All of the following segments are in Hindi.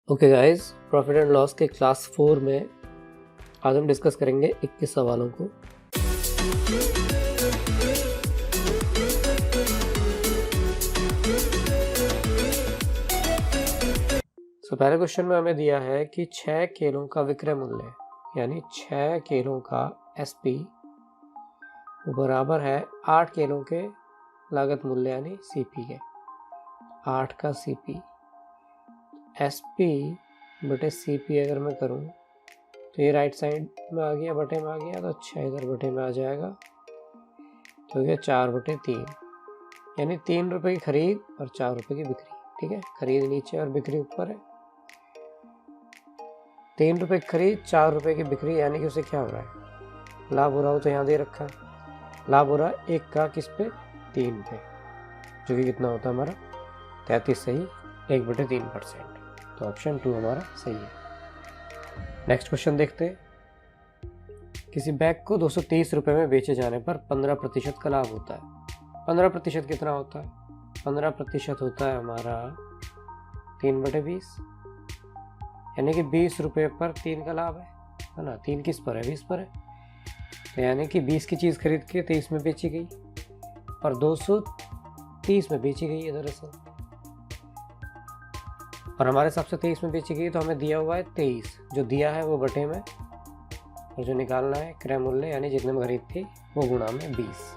Okay guys, profit and loss के क्लास 4 में आज हम डिस्कस करेंगे 21 सवालों को। पहले क्वेश्चन में हमें दिया है कि 6 केलों का विक्रय मूल्य यानी 6 केलों का SP बराबर है 8 केलों के लागत मूल्य यानी CP के। 8 का CP SP बटे CP अगर मैं करूं तो ये राइट साइड में आ गया, बटे में आ गया, तो 6 इधर बटे में आ जाएगा, तो ये 4/3 यानी 3 रुपये की खरीद और 4 रुपये की बिक्री। ठीक है, खरीद नीचे और बिक्री ऊपर है। 3 रुपये की खरीद, 4 रुपये की बिक्री, यानी कि उसे क्या हो रहा है, लाभ हो रहा हो तो यहाँ दे रखा है। लाभ हो रहा है 1 का किस पे, 3 पे, जो कि कितना होता है हमारा 33 सही 1/3%। तो ऑप्शन 2 हमारा सही है। नेक्स्ट क्वेश्चन देखते हैं। किसी बैग को 230 रुपये में बेचे जाने पर 15% का लाभ होता है। 15% कितना होता है, 15% होता है हमारा 3/20, यानी कि 20 रुपये पर 3 का लाभ है ना। 3 किस पर है, 20 पर है, तो यानी कि 20 की चीज़ खरीद के 23 में बेची गई और 230 में बेची गई है दरअसल, और हमारे हिसाब से 23 में बेची गई, तो हमें दिया हुआ है 23, जो दिया है वो बटे में, और जो निकालना है क्रय मूल्य यानी जितने में खरीद थी वो गुणा में 20।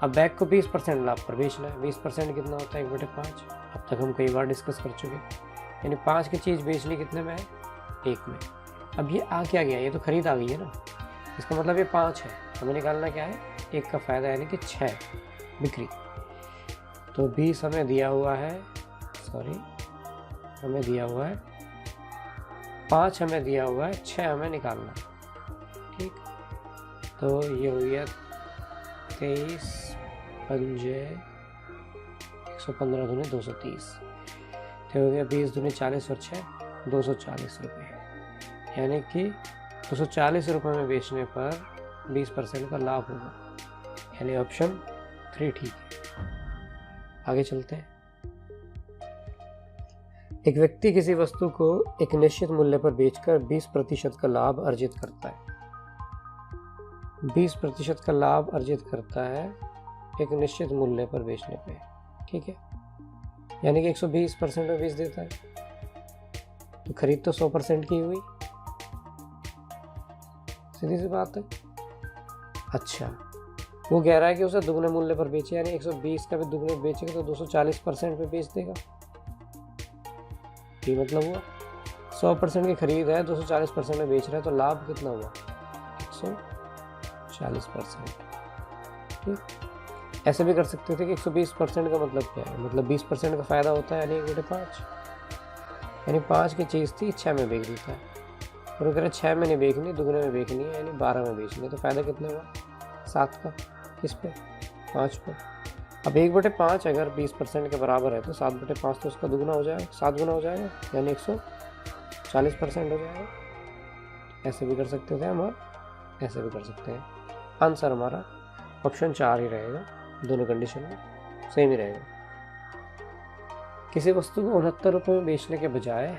अब बैग को 20% लाभ पर बेचना है। 20% कितना होता है, 1/5। अब तक हम कई बार डिस्कस कर चुके, यानी 5 की चीज़ बेचनी कितने में है, 1 में। अब ये आ क्या गया, ये तो खरीद आ गई है ना, इसका मतलब ये 5 है, हमें निकालना क्या है, 1 का फ़ायदा यानी कि 6 बिक्री। तो 20 हमें दिया हुआ है, हमें दिया हुआ है 5, हमें दिया हुआ है 6 हमें निकालना। ठीक, तो ये हो गया 23 पंजे 115 दूनी 230, तो हो गया 20 दूनी 40 और 6 240 रुपये, यानी कि 240 रुपये में बेचने पर 20% का लाभ होगा, यानी ऑप्शन 3 ठीक है। आगे चलते हैं। एक व्यक्ति किसी वस्तु को एक निश्चित मूल्य पर बेचकर 20% का लाभ अर्जित करता है। 20% का लाभ अर्जित करता है एक निश्चित मूल्य पर बेचने पे। ठीक है, यानी कि 120% में बेच देता है, तो खरीद तो 100% की हुई, सीधी सी बात है। अच्छा, वो कह रहा है कि उसे दुगने मूल्य पर बेचे, यानी 120 का भी दुगने बेचेगा तो 240% पे बेच देगा। ये मतलब हुआ 100% की खरीद है, 240% में बेच रहा है, तो लाभ कितना हुआ, 140%। ठीक, ऐसे भी कर सकते थे कि 120% का मतलब क्या है, मतलब 20% का फ़ायदा होता है, यानी 1/5, यानी 5 की चीज़ थी 6 में बेच देता है, और अगर 6 में नहीं बेचनी, दुगने में बेचनी है, यानी 12 में बेचनी है, तो फ़ायदा कितना हुआ, 7 का, किस पे, 5 पे। अब 1/5 अगर 20% के बराबर है, तो 7/5 तो उसका दुगना हो जाएगा, 7 गुना हो जाएगा, यानी 140% हो जाएगा। ऐसे भी कर सकते थे हम, और ऐसे भी कर सकते हैं। आंसर हमारा ऑप्शन 4 ही रहेगा, दोनों कंडीशन में सेम ही रहेगा। किसी वस्तु को 69 रुपये में बेचने के बजाय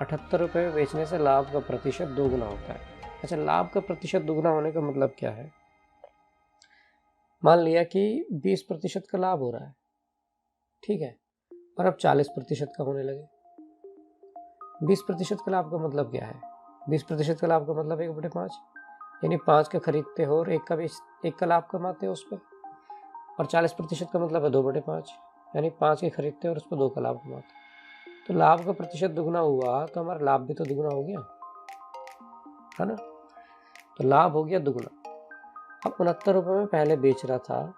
78 रुपये में बेचने से लाभ का प्रतिशत 2 गुना होता है। अच्छा, लाभ का प्रतिशत 2 गुना होने का मतलब क्या है, मान लिया कि 20% का लाभ हो रहा है, ठीक है, और अब 40% का होने लगे। 20% का लाभ का मतलब क्या है, 20% का लाभ का मतलब 1/5, यानी 5 का खरीदते हो और 1 का लाभ कमाते हो उस पर, और 40% का मतलब है 2/5, यानी 5 के खरीदते हो और उस पर 2 का लाभ कमाते हो। तो लाभ का प्रतिशत दुगना हुआ, तो हमारा लाभ भी तो दुगना हो गया है ना, तो लाभ हो गया दुगना। अब 69 रुपये में पहले बेच रहा था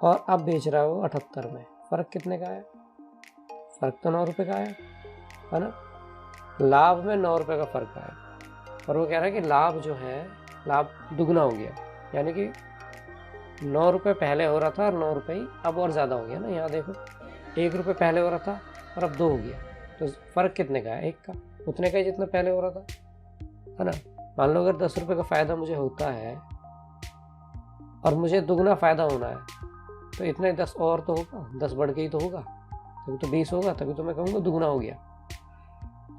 और अब बेच रहा हो 78 में, फ़र्क कितने का है, फ़र्क तो 9 रुपये का है ना। लाभ में 9 रुपये का फ़र्क आया, और वो कह रहा है कि लाभ जो है, लाभ दुगना हो गया, यानी कि 9 रुपये पहले हो रहा था और 9 रुपये अब और ज़्यादा हो गया ना। यहाँ देखो, 1 रुपये पहले हो रहा था और अब 2 हो गया, तो फ़र्क कितने का है, 1 का, उतने का ही जितना पहले हो रहा था, है ना। मान लो अगर 10 रुपये का फ़ायदा मुझे होता है और मुझे दुगना फ़ायदा होना है, तो इतना ही 10 और तो होगा, 10 बढ़ के ही तो होगा, तभी तो 20 होगा, तभी तो मैं कहूँगा दुगना हो गया।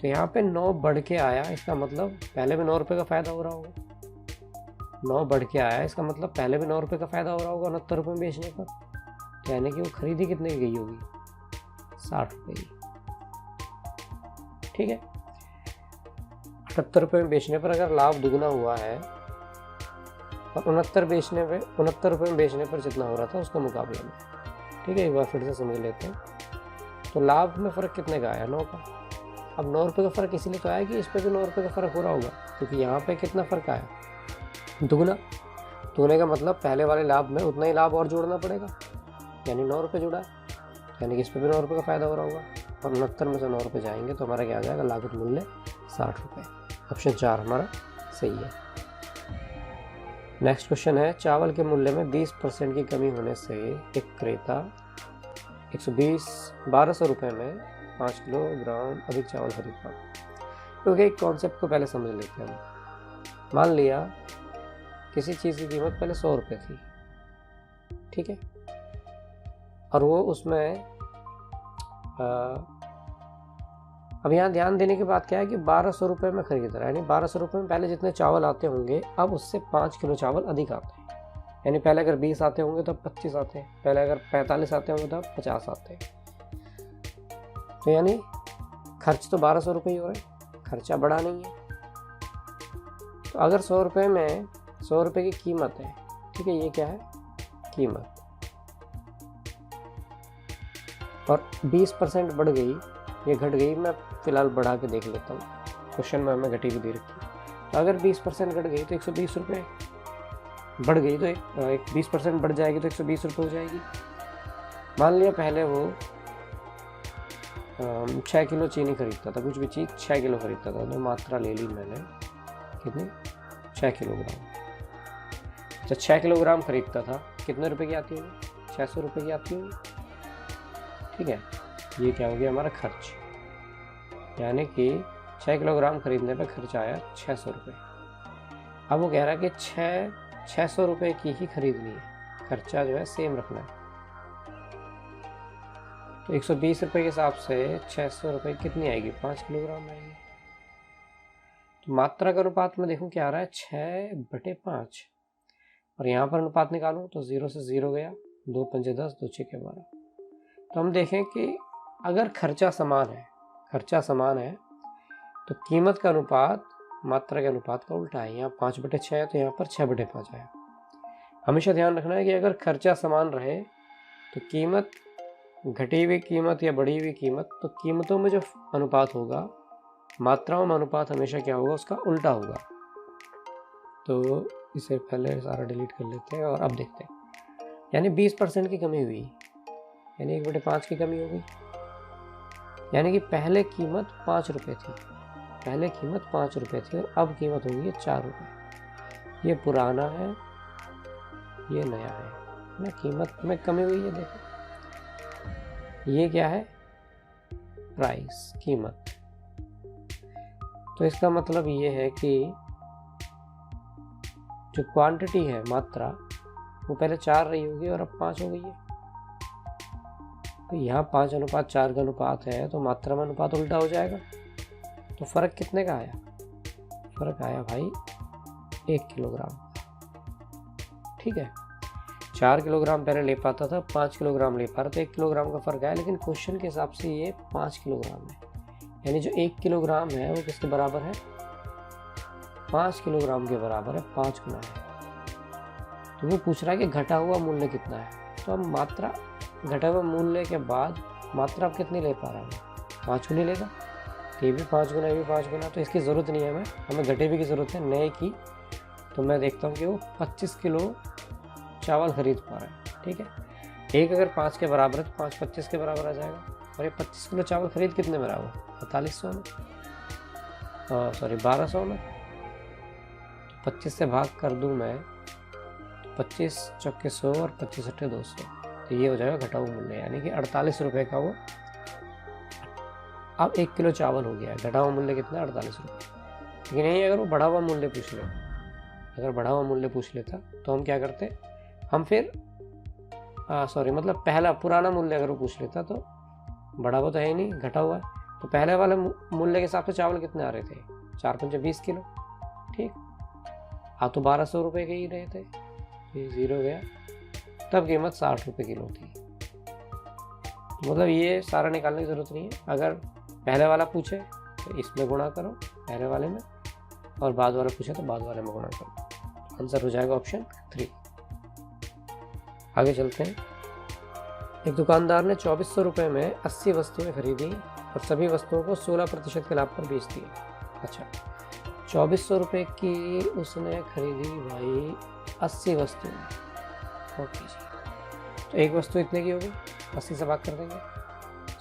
तो यहाँ पे 9 बढ़ के आया, इसका मतलब पहले भी 9 रुपये का फ़ायदा हो रहा होगा। 9 बढ़ के आया, इसका मतलब पहले भी 9 रुपये का फ़ायदा हो रहा होगा 69 रुपये में बेचने पर। तो यानी कि वो खरीदी कितने की गई होगी, 60 रुपये की। ठीक है, 78 रुपये में बेचने पर अगर लाभ दुगना हुआ है और 69 रुपये में बेचने पर जितना हो रहा था उसका मुकाबले में। ठीक है, एक बार फिर से समझ लेते हैं। तो लाभ में फ़र्क कितने का आया, 9 का। अब 9 रुपये का फ़र्क इसलिए तो आया कि इस पर भी 9 रुपये का फ़र्क हो रहा होगा, क्योंकि यहाँ पे कितना फ़र्क आया, दुगना। दुगने का मतलब पहले वाले लाभ में उतना ही लाभ और जोड़ना पड़ेगा, यानी 9 रुपये जुड़ा है, यानी कि इस पर भी 9 रुपये का फ़ायदा हो रहा होगा। और 69 में से 9 रुपये जाएंगे तो हमारा क्या आ जाएगा, लागत मूल्य 60 रुपये। ऑप्शन 4 हमारा सही है। नेक्स्ट क्वेश्चन है, चावल के मूल्य में 20% की कमी होने से एक क्रेता 1200 रुपये में 5 किलोग्राम अधिक चावल खरीदता। क्योंकि एक कॉन्सेप्ट को पहले समझ लेते हैं। मान लिया किसी चीज़ की कीमत पहले 100 रुपये थी, ठीक है, और वो उसमें अब यहाँ ध्यान देने की बात क्या है कि 1200 रुपये में खरीद रहा है, यानी 1200 रुपये में पहले जितने चावल आते होंगे अब उससे 5 किलो चावल अधिक आते हैं। यानी पहले अगर 20 आते होंगे तो अब 25 आते हैं, पहले अगर 45 आते होंगे तो अब 50 आते हैं। तो यानी खर्च तो 1200 रुपये ही हो रहे हैं, खर्चा बढ़ा नहीं है। तो अगर 100 रुपये में 100 रुपये की कीमत है, ठीक है, ये क्या है, कीमत, और 20% बढ़ गई, ये घट गई, मैं फ़िलहाल बढ़ा के देख लेता हूँ, क्वेश्चन में हमें घटी भी दे रखी है। तो अगर 20% घट गई तो 120 रुपये बढ़ गई, तो 20% बढ़ जाएगी तो 120 रुपये हो जाएगी। मान लिया पहले वो 6 किलो चीनी खरीदता था, कुछ भी चीज़ 6 किलो खरीदता था, तो मात्रा ले ली मैंने कितनी, 6 किलोग्राम। अच्छा, 6 किलोग्राम खरीदता था, कितने रुपए की आती होगी, 600 रुपये की आती होगी। ठीक है, ये क्या हो गया हमारा खर्च, यानी कि 6 किलोग्राम खरीदने पे खर्चा आया 600 रुपये। अब वो कह रहा है कि 600 रुपये की ही खरीदनी है, खर्चा जो है सेम रखना है। तो 120 रुपये के हिसाब से 600 रुपये कितनी आएगी, 5 किलोग्राम आएगी। तो मात्रा का अनुपात में देखूं क्या आ रहा है, 6/5, और यहाँ पर अनुपात निकालूं तो 0 से 0 गया, 2 पंजे 10, 2 छक्के 12। तो हम देखें कि अगर खर्चा समान है तो कीमत का अनुपात मात्रा के अनुपात का उल्टा है। यहाँ 5/6 है तो यहाँ पर 6/5 आया। हमेशा ध्यान रखना है कि अगर खर्चा समान रहे तो कीमत, घटी हुई कीमत या बढ़ी हुई कीमत, तो कीमतों में जो अनुपात होगा, मात्राओं में अनुपात हमेशा क्या होगा, उसका उल्टा होगा। तो इसे पहले सारा डिलीट कर लेते हैं और अब देखते हैं। यानी 20% की कमी हुई, यानी 1/5 की कमी होगी। यानी कि पहले कीमत 5 रुपये थी, और अब कीमत होगी 4 रुपये। ये पुराना है, ये नया है ना, कीमत में कमी हुई है। देखो ये क्या है, प्राइस, कीमत। तो इसका मतलब ये है कि जो क्वांटिटी है, मात्रा, वो पहले 4 रही होगी और अब 5 हो गई है। तो यहाँ 5:4 का अनुपात है, तो मात्रा में अनुपात उल्टा हो जाएगा। तो फ़र्क कितने का आया, फ़र्क आया भाई 1 किलोग्राम। ठीक है, 4 किलोग्राम पहले ले पाता था, 5 किलोग्राम ले पा रहा था, 1 किलोग्राम का फ़र्क आया। लेकिन क्वेश्चन के हिसाब से ये 5 किलोग्राम है, यानी जो 1 किलोग्राम है वो किसके बराबर है, 5 किलोग्राम के बराबर है, 5 गुना है। तो वो पूछ रहा है कि घटा हुआ मूल्य कितना है। तो हम मात्रा, घटा हुआ मूल्य के बाद मात्रा आप कितनी ले पा रहे हैं, 5 गुनी लेगा। ये भी 5 गुना, ये भी 5 गुना, तो इसकी ज़रूरत नहीं है, हमें घटे भी की ज़रूरत है, नए की। तो मैं देखता हूँ कि वो 25 किलो चावल खरीद पा रहा है। ठीक है, एक अगर 5 के बराबर है तो 5 25 के बराबर आ जाएगा। और ये 25 किलो चावल खरीद कितने में रहा वो, 4500 में, 1200 में। तो 25 से भाग कर दूँ मैं, 25 चौके 100 और 25 अट्ठे 200, तो ये हो जाएगा घटा हुआ मूल्य, यानी कि 48 रुपये का वो अब 1 किलो चावल हो गया है। घटा हुआ मूल्य कितना, 48 रुपये। लेकिन यही अगर वो बढ़ा हुआ मूल्य पूछ ले, अगर बढ़ा हुआ मूल्य पूछ लेता तो हम क्या करते, हम फिर मतलब पहला पुराना मूल्य अगर वो पूछ लेता तो बढ़ा हुआ तो है ही नहीं, घटा हुआ है। तो पहले वाले मूल्य के हिसाब से चावल कितने आ रहे थे, 4 पंचे 20 किलो, ठीक। आ तो 1200 रुपये के ही रहे थे, ये 0 गया, तब कीमत 60 रुपये किलो थी। मतलब ये सारा निकालने की ज़रूरत नहीं है, अगर पहले वाला पूछे तो इसमें गुणा करो पहले वाले में, और बाद वाला पूछे तो बाद वाले में गुणा करो। आंसर हो जाएगा ऑप्शन 3। आगे चलते हैं। एक दुकानदार ने 2400 रुपये में 80 वस्तुएं खरीदी और सभी वस्तुओं को 16% के लाभ पर बेच दिया। अच्छा, 2400 रुपये की उसने खरीदी भाई 80 वस्तुएं, ओके जी। तो एक वस्तु इतने की होगी, 80 से भाग कर देंगे।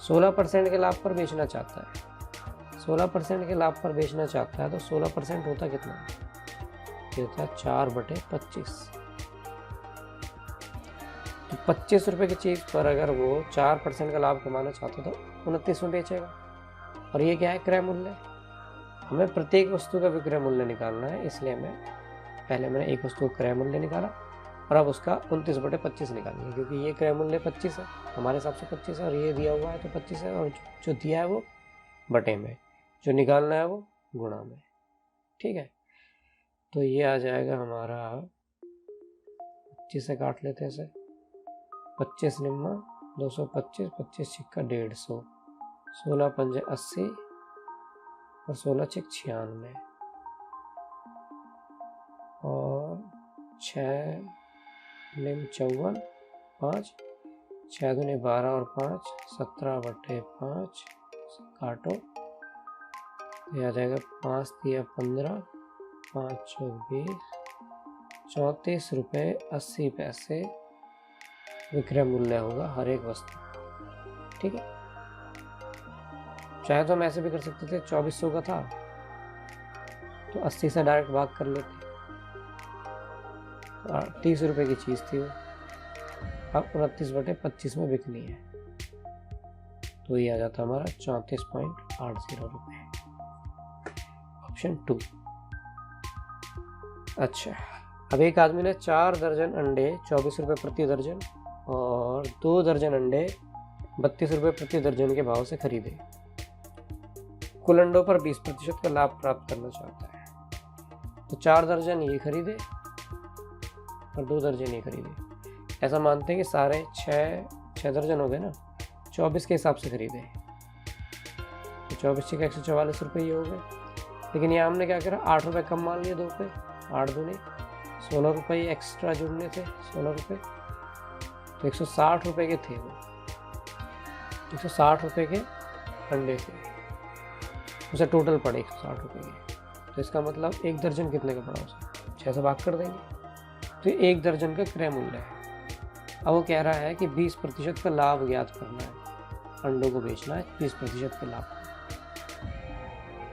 16% के लाभ पर बेचना चाहता है, 16% के लाभ पर बेचना चाहता है, तो 16% होता कितना, ये होता है 4/25। तो 25 रुपये की चीज़ पर अगर वो 4% का लाभ कमाना चाहता है तो 29 में बेचेगा। और ये क्या है, क्रय मूल्य। हमें प्रत्येक वस्तु का विक्रय मूल्य निकालना है, इसलिए मैंने एक वस्तु का क्रय मूल्य निकाला और अब उसका 29/25 निकालेंगे, क्योंकि ये क्रय मूल्य 25 है, हमारे हिसाब से 25 है, और ये दिया हुआ है तो 25 है, और जो दिया है वो बटे में, जो निकालना है वो गुणा में, ठीक है। तो ये आ जाएगा हमारा 25 से काट लेते हैं इसे, 25 निम्मा 225, 25 छिक्का 150, 16 पंजे 80 और 16 छिक 96, और 6 निम 54, 5 6 दूनी 12 और 5 17/5 काटो, ये आ जाएगा 5 दिया 15, 5 चौक 20, 34 रुपये 80 पैसे विक्रय मूल्य होगा हर एक वस्तु, ठीक है। चाहे तो हम ऐसे भी कर सकते थे, 2400 का था तो 80 से डायरेक्ट भाग कर लेते, 30 रुपये की चीज़ थी वो, अब 29/25 में बिकनी है, तो ये आ जाता हमारा 34.80 रुपये, ऑप्शन 2। अच्छा, अब एक आदमी ने 4 दर्जन अंडे 24 रुपये प्रति दर्जन और 2 दर्जन अंडे 32 रुपये प्रति दर्जन के भाव से खरीदे। कुल अंडों पर 20% का लाभ प्राप्त करना चाहता है, तो 4 दर्जन ये खरीदे और 2 दर्जन ये खरीदे। ऐसा मानते हैं कि सारे 6 दर्जन हो गए ना, 24 के हिसाब से खरीदे, तो 24 के 144 रुपये ये हो गए। लेकिन यहाँ हमने क्या करा, 8 रुपये कम मान लिए 2 पे, 8 दूनी 16 रुपये एक्स्ट्रा जुड़ने थे, 16 रुपये, तो 160 रुपये के थे वो, 160 रुपये के अंडे थे, उसे टोटल पड़े 160 रुपये के। तो इसका मतलब एक दर्जन कितने का पड़ा उसे, 6 से भाग कर देंगे, तो एक दर्जन का क्रय मूल्य है। अब वो कह रहा है कि 20% का लाभ ज्ञात करना है, अंडों को बेचना है 20% का लाभ।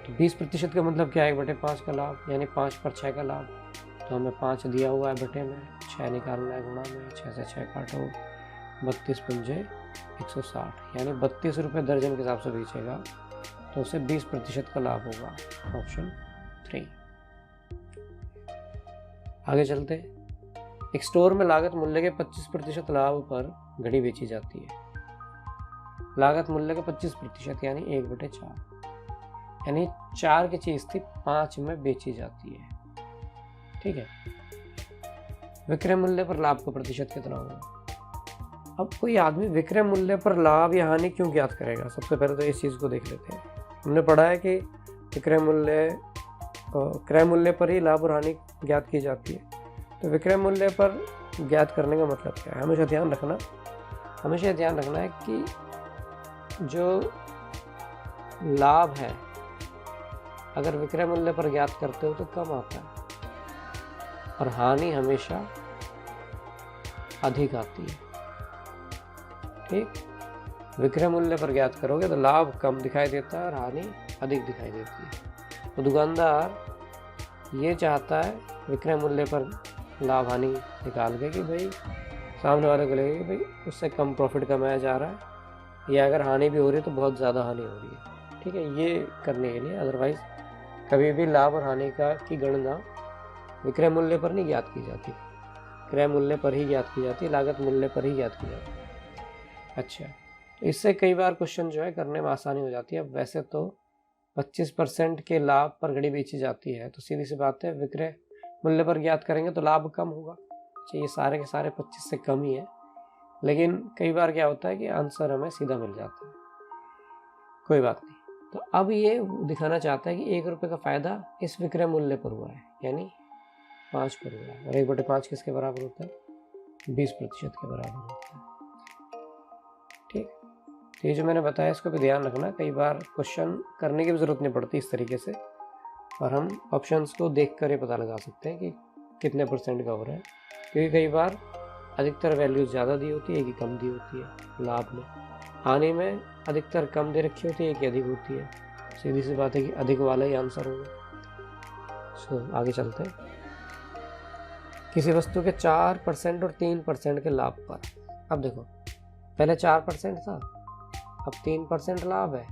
तो 20% का मतलब क्या है, 1/5 का लाभ, यानी 5/6 का लाभ। तो हमें 5 दिया हुआ है बटे में, 6 निकालना है गुणा में, 6 से 6 काटो, 32 पंजे 160, यानी 32 रुपये दर्जन के हिसाब से बेचेगा, तो उसे 20% का लाभ होगा, ऑप्शन 3। आगे चलते, एक स्टोर में लागत मूल्य के 25% लाभ पर घड़ी बेची जाती है। लागत मूल्य का 25% यानी 1/4, यानी 4 की चीज थी 5 में बेची जाती है, ठीक है। विक्रय मूल्य पर लाभ का प्रतिशत कितना होगा। अब कोई आदमी विक्रय मूल्य पर लाभ या हानि क्यों ज्ञात करेगा, सबसे पहले तो इस चीज़ को देख लेते हैं। हमने पढ़ा है कि क्रय मूल्य पर ही लाभ और हानि ज्ञात की जाती है। तो विक्रय मूल्य पर ज्ञात करने का मतलब क्या है, हमेशा ध्यान रखना है कि जो लाभ है अगर विक्रय मूल्य पर ज्ञात करते हो तो कम आता है, और हानि हमेशा अधिक आती है, ठीक। विक्रय मूल्य पर ज्ञात करोगे तो लाभ कम दिखाई देता है और हानि अधिक दिखाई देती है। तो दुकानदार ये चाहता है विक्रय मूल्य पर लाभ हानि निकाल के कि भाई सामने वाले को लगे कि भाई उससे कम प्रॉफिट कमाया जा रहा है, या अगर हानि भी हो रही है तो बहुत ज़्यादा हानि हो रही है, ठीक है, ये करने के लिए। अदरवाइज कभी भी लाभ और हानि की गणना विक्रय मूल्य पर नहीं ज्ञात की जाती, क्रय मूल्य पर ही ज्ञात की जाती है, लागत मूल्य पर ही ज्ञात की जाती है। अच्छा, इससे कई बार क्वेश्चन जो है करने में आसानी हो जाती है। अब वैसे तो 25% के लाभ पर घड़ी बेची जाती है, तो सीधी सी बात है विक्रय मूल्य पर ज्ञात करेंगे तो लाभ कम होगा। अच्छा, ये सारे के सारे 25 से कम ही है, लेकिन कई बार क्या होता है कि आंसर हमें सीधा मिल जाता है। कोई बात नहीं। तो अब ये दिखाना चाहता है कि 1 रुपये का फ़ायदा इस विक्रय मूल्य पर हुआ है, यानी 5 पर हुआ है। और 1/5 किसके बराबर होता है? 20% के बराबर होता है। ठीक, तो ये जो मैंने बताया इसको भी ध्यान रखना। कई बार क्वेश्चन करने की भी ज़रूरत नहीं पड़ती इस तरीके से, और हम ऑप्शंस को देख कर ही पता लगा सकते हैं कि कितने % का हो रहा है, क्योंकि कई बार अधिकतर वैल्यूज ज़्यादा दी होती है, एक ही कम दी होती है। लाभ में, हानि में अधिकतर कम दे रखी होती है, एक ही अधिक होती है। सीधी सी बात है कि अधिक वाला ही आंसर होगा। आगे चलते हैं। किसी वस्तु के 4% और 3% के लाभ पर, अब देखो पहले 4% था, अब 3% लाभ है,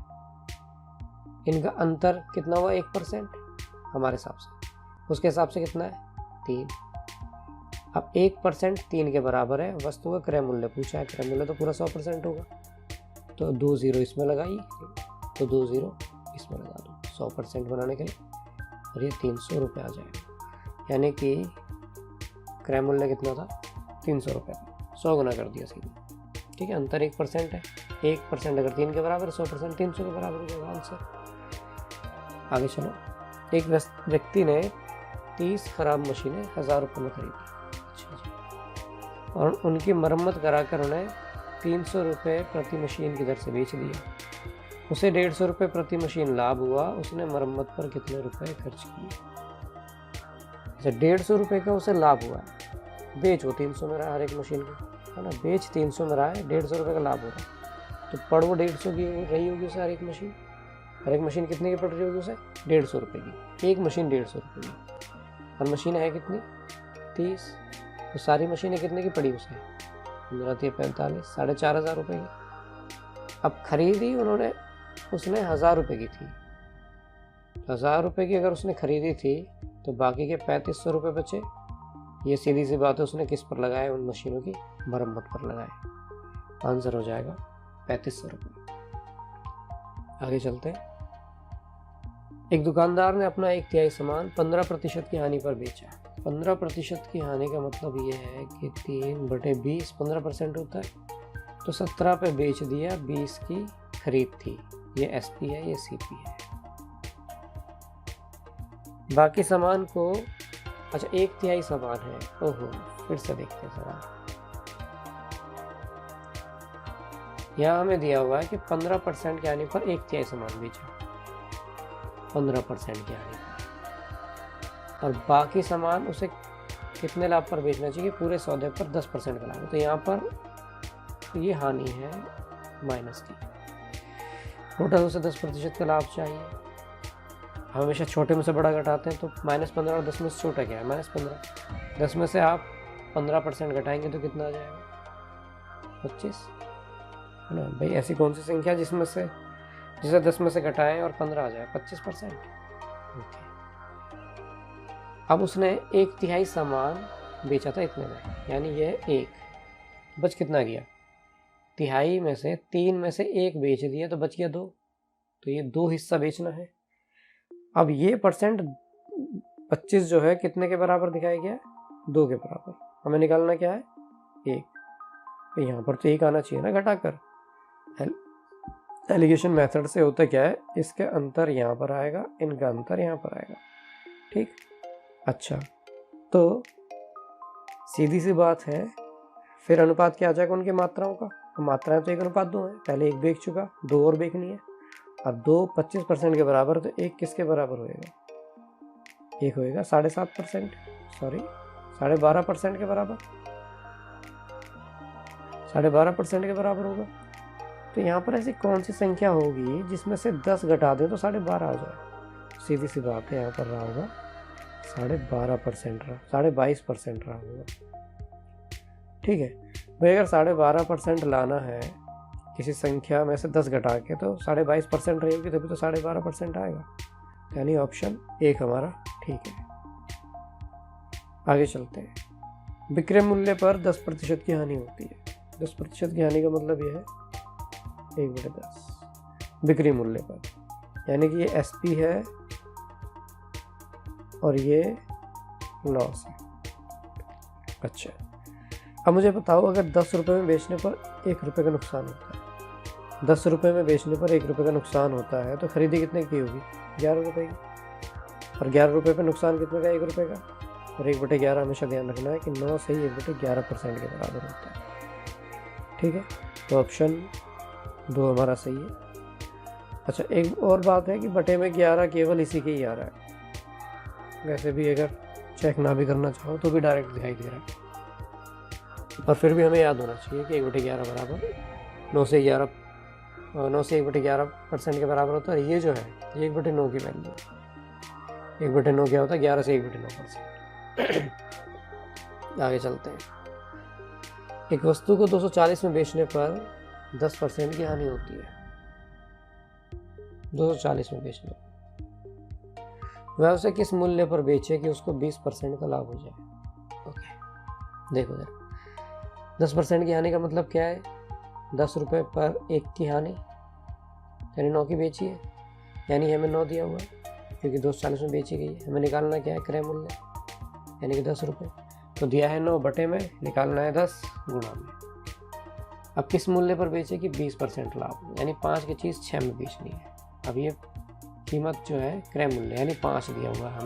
इनका अंतर कितना हुआ? 1% हमारे हिसाब से, उसके हिसाब से कितना है? 3। अब 1% 3 के बराबर है। वस्तु का क्रय मूल्य पूछा है, क्रय मूल्य तो पूरा 100% होगा, तो 2 0 इसमें लगाइए, तो 2 0 इसमें लगा दो 100% बनाने के लिए, और ये 300 रुपये आ जाएगा। यानी कि क्रय मूल्य कितना था? 300 रुपये, 100 गुना कर दिया सीधे। ठीक है, अंतर 1% है। 1% अगर 3 के बराबर, 100% 300 के बराबर हो जाएगा आंसर। आगे चलो। एक व्यक्ति ने 30 खराब मशीनें 1000 रुपये में खरीदी। अच्छा जी। और उनकी मरम्मत कराकर उन्हें 300 रुपये प्रति मशीन की दर से बेच दिया। उसे 150 रुपये प्रति मशीन लाभ हुआ। उसने मरम्मत पर कितने रुपए खर्च किए? अच्छा, 150 रुपये का उसे लाभ हुआ है। बेच वो 300 में रहा हर एक मशीन को, है ना, बेच 300 में रहा है, 150 रुपये का लाभ हो रहा है, तो पड़ वो 150 की रही होगी उसे हर एक मशीन। हर एक मशीन कितने की पड़ रही होगी उसे? 150 रुपये की। एक मशीन 150 रुपये की, और मशीन है कितनी? 30। तो सारी मशीनें कितने की पड़ी उसे? 15 45, 4500 रुपये की। अब खरीदी उन्होंने, उसने 1000 रुपये की थी। 1000 रुपये की अगर उसने खरीदी थी, तो बाकी के 3500 रुपये बचे। ये सीधी सी बात है, उसने किस पर लगाए? उन मशीनों की मरम्मत पर लगाए। आंसर हो जाएगा 3500 रुपये। आगे चलते हैं। एक दुकानदार ने अपना 1/3 सामान 15% की हानि पर बेचा। 15% की हानि का मतलब ये है कि 3/20 15% होता है, तो 17 पे बेच दिया, 20 की खरीद थी। ये SP है, ये CP है। बाकी सामान को, अच्छा 1/3 सामान है, ओहो, फिर से देखते हैं सवाल। यहाँ हमें दिया हुआ है कि 15% की हानि पर 1/3 सामान बेचा, 15% की हानि पर, और बाकी सामान उसे कितने लाभ पर बेचना चाहिए? पूरे सौदे पर 10% का लाभ। तो यहाँ पर ये हानि है माइनस की, टोटल उसे 10% का लाभ चाहिए। हमेशा छोटे में से बड़ा घटाते हैं, तो -15 और 10 में से छोटा क्या है? -15। 10 में से आप 15% घटाएंगे तो कितना आ जाएगा? 25, है ना भाई। ऐसी कौन सी संख्या जिसे 10 में से घटाएं और 15 आ जाए? 25%। ओके। अब उसने 1/3 सामान बेचा था इतने में, यानी ये 1, बच कितना गया? तिहाई में से 3 में से 1 बेच दिया, तो बच गया 2, तो ये 2 हिस्सा बेचना है। अब ये परसेंट 25 जो है कितने के बराबर दिखाया गया है? 2 के बराबर। हमें निकालना क्या है? 1। तो यहाँ पर तो 1 आना चाहिए ना घटाकर। एलिगेशन मेथड से होता क्या है, इसके अंतर यहाँ पर आएगा, इनका अंतर यहाँ पर आएगा। ठीक, अच्छा, तो सीधी सी बात है, फिर अनुपात क्या आ जाएगा उनकी मात्राओं का? मात्राएं तो 1:2 है, पहले 1 बेच चुका, 2 और बेचनी है। अब 2 25% के बराबर, तो 1 किसके बराबर होएगा? 1 होएगा 7.5%, सॉरी 12.5% के बराबर, 12.5% के बराबर होगा। तो यहाँ पर ऐसी कौन सी संख्या होगी जिसमें से 10 घटा दें तो 12.5 आ जाए? सीधी सी बात है, यहाँ पर रहा होगा 12.5% रहा, 22.5% रहा होगा। ठीक है भाई, अगर 12.5% लाना है किसी संख्या में से 10 घटा के, तो 22.5% रहेगी, तभी तो 12.5% आएगा। यानी ऑप्शन 1 हमारा ठीक है। आगे चलते हैं। विक्रय मूल्य पर 10% की हानि होती है। 10% की हानि का मतलब यह है 1/10 बिक्री मूल्य पर, यानी कि ये SP है और ये लॉस है। अच्छा, अब मुझे बताओ, अगर 10 रुपये में बेचने पर 1 रुपये का नुकसान होता है, 10 रुपये में बेचने पर 1 रुपये का नुकसान होता है, तो खरीदी कितने की होगी? 11 रुपये की। और 11 रुपये पर नुकसान कितने का? 1 रुपये का। और 1/11 हमेशा ध्यान रखना है कि 9 से ही 1/11% के बराबर होता है। ठीक है, तो ऑप्शन 2 हमारा सही है। अच्छा, एक और बात है कि बटे में 11 केवल इसी के ही आ रहा है, वैसे भी अगर चेक ना भी करना चाहो तो भी डायरेक्ट दिखाई दे रहा है। पर फिर भी हमें याद होना चाहिए कि 1/11 बराबर 9 से 1/11% के बराबर होता है। ये जो है ये 1/9 की वैल्यू है। 1/9 क्या होता है? 11 से 1/9%। आगे चलते हैं। एक वस्तु को 240 में बेचने पर 10% की हानि होती है। 240 में बेचने पर वह उसे किस मूल्य पर बेचे कि उसको 20% का लाभ हो जाए? ओके, देखो जरा, 10% की हानि का मतलब क्या है? 10 रुपये पर 1 की हानि, यानी 9 की बेची है, यानी हमें 9 दिया हुआ है क्योंकि 240 में बेची गई है। हमें निकालना क्या है? क्रय मूल्य, यानी कि 10 रुपये। तो दिया है 9 बटे में, निकालना है 10 गुणा में। अब किस मूल्य पर बेचे कि 20% लाभ, यानी 5 की चीज़ 6 में बेचनी है। अब ये कीमत जो है क्रय मूल्य, यानी 5 दिया हुआ है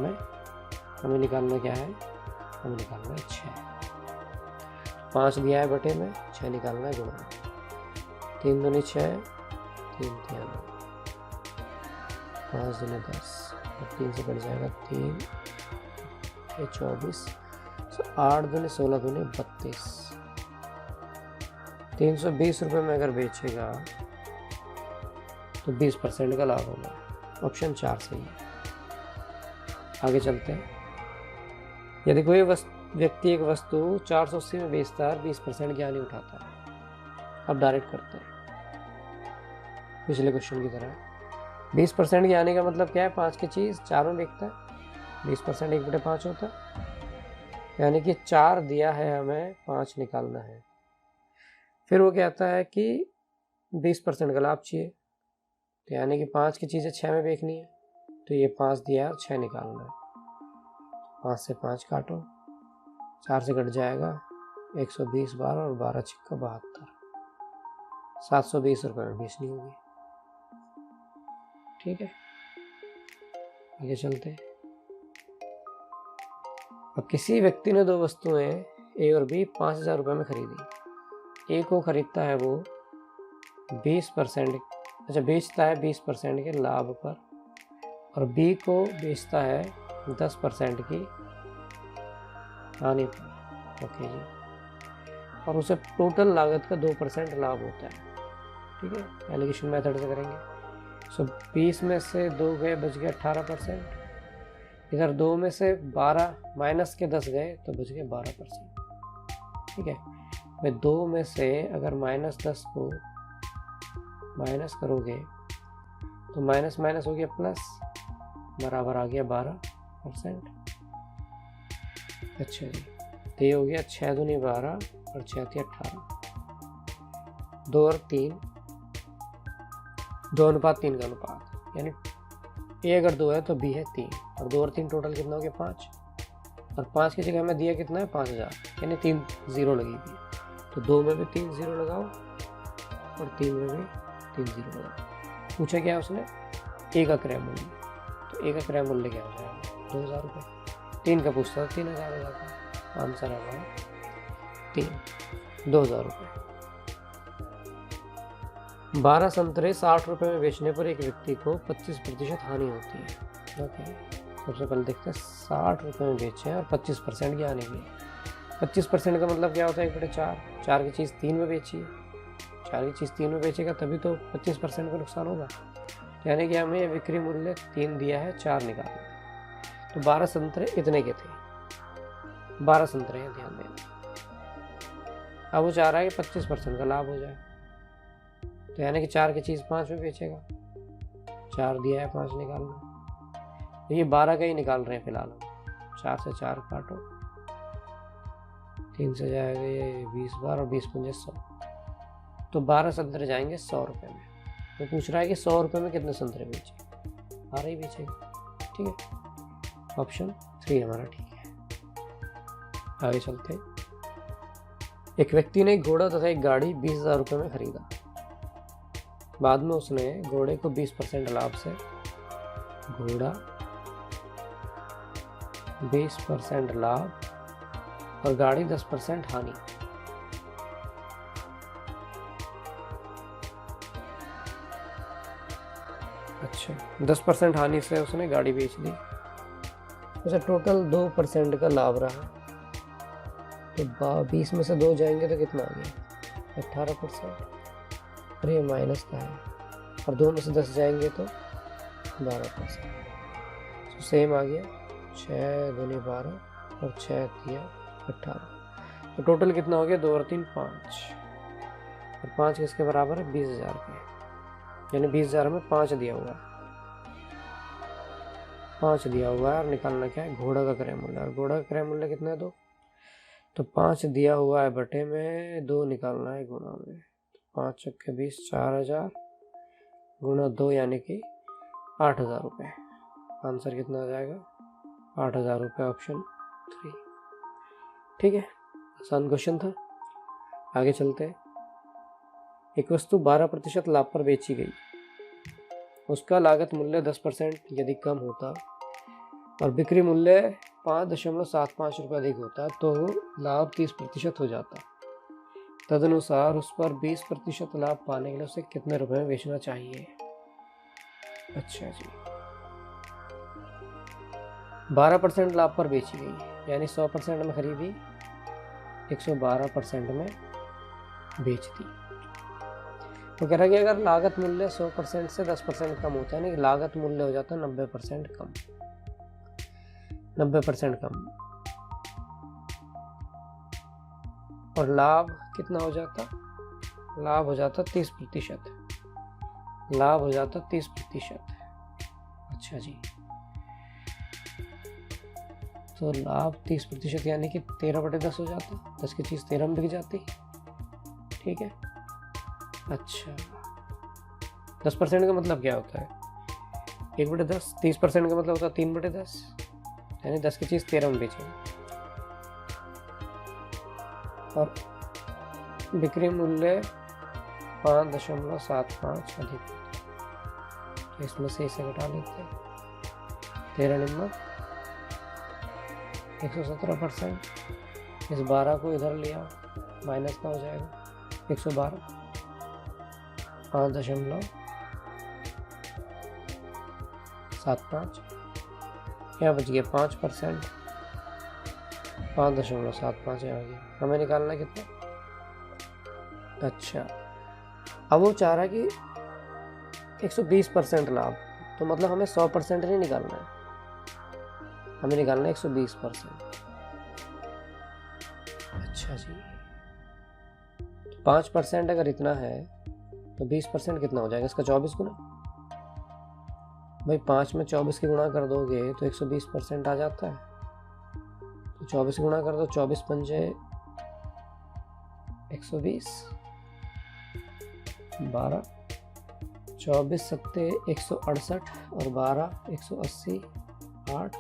हमें निकालना क्या है? हमें निकालना है 6। 5 दिया है बटे में, 6 निकालना है गुणा में। 3 दूनी 6, 3 तिया 9, 5 दूनी 10, 3 से कट जाएगा 3, 24, 8 दूनी 16 दूनी 32। 320 रुपये में अगर बेचेगा तो 20% का लाभ होगा। ऑप्शन 4 सही है। आगे चलते हैं। यदि कोई व्यक्ति एक वस्तु 480 में बेचता है, 20% की हानि उठाता है। अब डायरेक्ट करते हैं पिछले क्वेश्चन की तरह। 20% की हानि का मतलब क्या है? 5 की चीज़ 4 में बेचता है, 20% 1/5 होता है, यानी कि 4 दिया है, हमें 5 निकालना है। फिर वो कहता है कि 20% का लाभ चाहिए, तो यानी कि 5 की चीज़ें 6 में बेचनी है, तो ये 5 दिया है, 6 निकालना है। 5 से 5 काटो, 4 से कट जाएगा 120, 12 और 12 छिक्का 72, 720 रुपये में बेचनी होगी। ठीक है, आगे चलते हैं। अब किसी व्यक्ति ने 2 वस्तुएं ए और बी 5000 रुपये में खरीदी। ए को खरीदता है वो 20%, अच्छा बेचता है 20% के लाभ पर, और बी को बेचता है 10% की हानि पर। ओके जी, और उसे टोटल लागत का 2% लाभ होता है। ठीक है, एलिगेशन मेथड से करेंगे। सो 20 में से 2 गए, बच गया 18%। इधर 2 में से 12 माइनस के 10 गए तो बच गए 12%। ठीक है, भाई 2 में से अगर -10 को माइनस करोगे तो माइनस माइनस हो गया प्लस, बराबर आ गया 12%। अच्छा जी, तो ये हो गया 6 दूनी 12 और 6 थी 18, 2 और 3, 2:3 का अनुपात, यानी ए अगर 2 है तो बी है 3, और 2 और 3 टोटल कितना हो गया 5, और 5 की जगह हमें दिया कितना है 5000, यानी 3 0 लगी थी, तो 2 में भी 3 0 लगाओ और 3 में भी 3 0 लगाओ। पूछा क्या उसने? ए का क्रय मूल्य, तो ए का क्रय मूल्य क्या हो जाएगा? 2000 रुपये। 3 का पूछता था 3000 हो जाता, आंसर आ गया 3, 2000 रुपये। 12 संतरे 60 रुपये में बेचने पर एक व्यक्ति को 25% हानि होती है। ओके, सबसे पहले देखते हैं 60 रुपये में बेचे हैं और 25% की हानि हुई है। 25% का मतलब क्या होता है? 1/4, 4 की चीज़ 3 में बेची है, 4 की चीज़ 3 में बेचेगा तभी तो 25% का नुकसान होगा, यानी कि हमें बिक्री मूल्य 3 दिया है, 4 निकालना है। तो 12 संतरे इतने के थे, 12 संतरे हैं, ध्यान देना। अब वो चाह रहा है कि 25% का लाभ हो जाए, तो यानी कि 4 की चीज़ 5 में बेचेगा, 4 दिया है, 5 निकालना। तो ये 12 का ही निकाल रहे हैं फिलहाल हम। 4 से 4 काटो, 3 से जाएगा ये 20 बार और 20 पंजे 100, तो 12 संतरे जाएंगे 100 रुपये में। तो पूछ रहा है कि 100 रुपये में कितने संतरे बेचे, 12 ही बेचेगा। ठीक है, ऑप्शन 3 हमारा ठीक है। आगे चलते हैं। एक व्यक्ति ने एक घोड़ा तथा एक गाड़ी 20,000 रुपये में खरीदा। बाद में उसने घोड़े को 20% लाभ से, घोड़ा 20% लाभ और गाड़ी 10% हानि। अच्छा, 10% हानि से उसने गाड़ी बेच दी। उसे टोटल 2% का लाभ रहा। तो 20 में से 2 जाएंगे तो कितना आ गया, 18%। और ये माइनस का है, और 2 में से 10 जाएंगे तो 12%। तो सेम आ गया, 6 दूनी 12 और 6 दिया 18। तो टोटल कितना हो गया, 2 और 3 5, और 5 किसके बराबर है, 20,000 के। यानी 20,000 में 5 दिया हुआ है, 5 दिया हुआ है, और निकालना क्या है, घोड़ा का क्रय मूल्य। और घोड़ा का क्रय मूल्य कितना है, 2। तो 5 दिया हुआ है बटे में 2 निकालना है गुणा में। 5 चक्के 20, 4,000 गुणा 2 यानी कि 8,000 रुपये। आंसर कितना आ जाएगा, 8,000 रुपये, ऑप्शन 3। ठीक है, आसान क्वेश्चन था। आगे चलते हैं। एक वस्तु 12% लाभ पर बेची गई। उसका लागत मूल्य 10% यदि कम होता और बिक्री मूल्य 5.75 रुपये अधिक होता तो लाभ 30% हो जाता। तदनुसार उस पर 20% लाभ पाने के लिए उसे कितने रुपए में बेचना चाहिए। अच्छा जी, 12% लाभ पर बेची गई, यानी 100% में खरीदी, 112% में बेच दी। तो कह रहा है कि अगर लागत मूल्य 100% से 10% कम होता है, यानी लागत मूल्य हो जाता है 90% कम, 90% कम, और लाभ कितना हो जाता, लाभ हो जाता 30%, लाभ हो जाता 30%। अच्छा जी, तो लाभ 30% यानी कि 13/10 हो जाता, 10 की चीज़ 13 में बिक जाती। ठीक है, अच्छा 10% का मतलब क्या होता है, 1/10। 30% का मतलब होता है 3/10, यानी 10 की चीज़ 13 में बेचेंगे। और बिक्री मूल्य 5.75 अधिक, तो इसमें से इसे घटा लेते हैं। 13 नंबर 117%, इस 12 को इधर लिया, माइनस का हो जाएगा 112, 5.75, क्या बच गया 5%, 5.75 आ गया। हमें निकालना कितना, अच्छा अब वो चाह रहा है कि 120% लाभ, तो मतलब हमें 100% नहीं निकालना है, हमें निकालना है 120%। अच्छा जी, 5% अगर इतना है तो 20% कितना हो जाएगा, इसका 24 गुना। भाई 5 में 24 की गुणा कर दोगे तो 120% आ जाता है, तो 24 गुणा कर दो, 24 पंजे 120, 12, 24 सत्ते 168 और 12 180, 8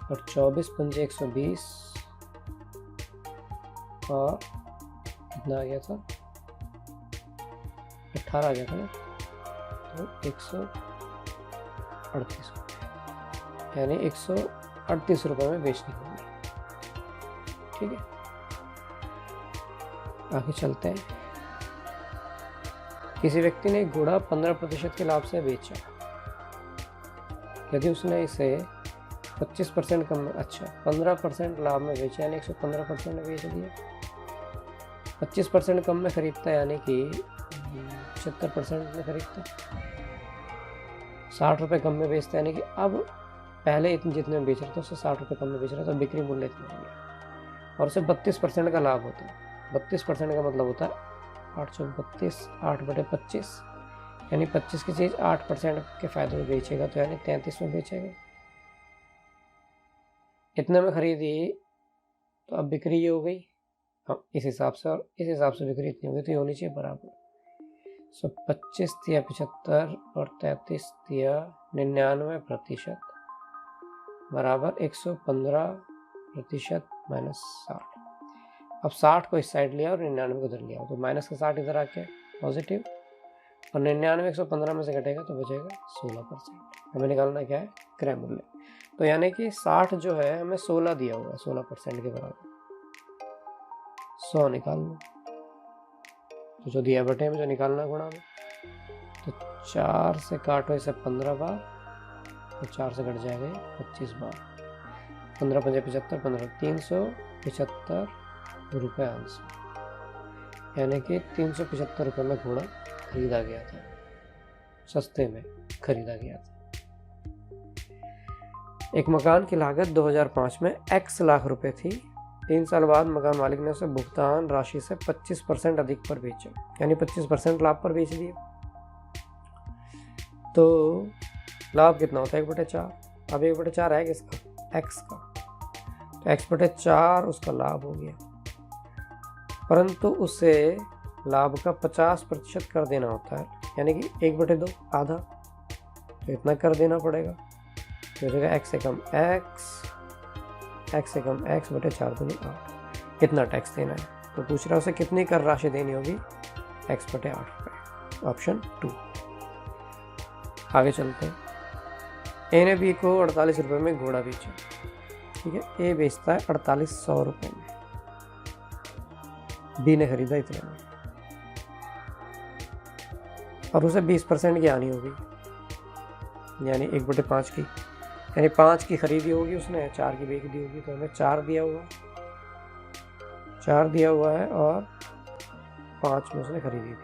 और 24 पंजे 120 और कितना आ गया था, 18 आ गया था ना, तो 138 रुपये, यानी 138 रुपये में बेचनी होगी। ठीक है, आगे चलते हैं। किसी व्यक्ति ने एक घोड़ा 15% के लाभ से बेचा। यदि उसने इसे 25% कम, अच्छा 15% लाभ में बेचा, यानी 115% में बेच दिया। 25% कम में खरीदता, यानी कि 75% में खरीदता। 60 रुपये कम में बेचता, यानी कि अब पहले इतने जितने में बेच रहा था उससे 60 रुपये कम में बेच रहा था, तो बिक्री मूल्य इतना हो गया, और उसे 32% का लाभ होता है। 32% का मतलब होता है 832, 8/25, यानी 25 की चीज़ 8% के फायदे में बेचेगा, तो यानी 33 में बेचेगा। इतने में खरीदी, तो अब बिक्री ये हो गई, हाँ इस हिसाब से, और इस हिसाब से बिक्री इतनी हो गई, तो ये होनी चाहिए बराबर। सो 25 तिया 75 और 33 तिया 99% बराबर 115% माइनस 60। अब 60 को इस साइड लिया और 99 को इधर लिया, तो माइनस का 60 इधर आके पॉजिटिव, और 99 115 में से घटेगा तो बचेगा 16%। हमें निकालना क्या है, क्रय मूल्य। तो यानी कि 60 जो है हमें 16 दिया हुआ है, 16% के बराबर 100 निकाल लो। तो जो दिया बटे में जो निकालना गुणा में, तो 4 से काटो इसे 15 बार, तो 4 से कट जाएगा 25 बार, 15 5 75 15 375 रुपये आंसर। यानी कि 375 रुपये में घोड़ा खरीदा गया था, सस्ते में खरीदा गया था। एक मकान की लागत 2005 में x लाख रुपए थी। 3 साल बाद मकान मालिक ने उसे भुगतान राशि से 25% अधिक पर बेचा, यानी 25% लाभ पर बेच दिया। तो लाभ कितना होता है, 1/4। अब 1/4 है किसका, x का, तो x/4 उसका लाभ हो गया, परंतु उसे लाभ का 50% कर देना होता है, यानी कि 1/2 आधा, तो इतना कर देना पड़ेगा। तो हो जाएगा x से कम x बटे 4 दूनी 8, इतना टैक्स देना है। तो पूछ रहा है उसे कितनी कर राशि देनी होगी, x/8 रुपये, ऑप्शन 2। आगे चलते हैं। ए ने बी को 48 रुपये में घोड़ा बेचा, ठीक है। ए बेचता है 4800 रुपये में, बी ने खरीदा इतने में, और उसे 20% की आनी होगी, यानी 1/5 की, यानी 5 की खरीदी होगी उसने, 4 की बेच दी होगी। तो हमें 4 दिया हुआ है और 5 में उसने खरीदी थी।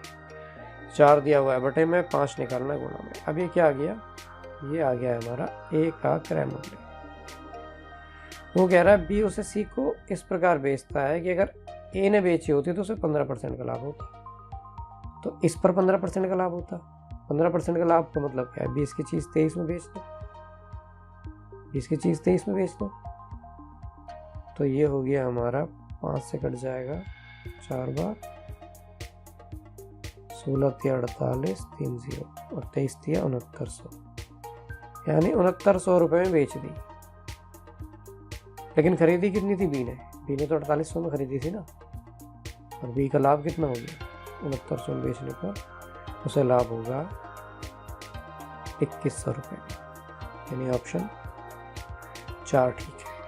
4 दिया हुआ है बटे में, 5 निकालना है गुणा में। अब ये क्या आ गया, ये आ गया है हमारा ए का क्रय मूल्य। वो कह रहा है बी उसे सी को इस प्रकार बेचता है कि अगर ए ने बेची होती तो उसे 15% का लाभ होता, तो इस पर 15% का लाभ होता। 15% का लाभ का मतलब क्या है, 20 की चीज़ 23 में बेच दो, 20 की चीज़ 23 में बेच दो। तो ये हो गया हमारा, 5 से कट जाएगा 4 बार, 16 तिया 48 3 0 और 23 तिया 6900, यानी 6900 रुपये में बेच दी। लेकिन खरीदी कितनी थी बी ने तो 4800 में खरीदी थी ना, और बी का लाभ कितना हो गया, 6900 में बेचने पर उसे लाभ होगा 2100 रुपये, यानी ऑप्शन 4 ठीक।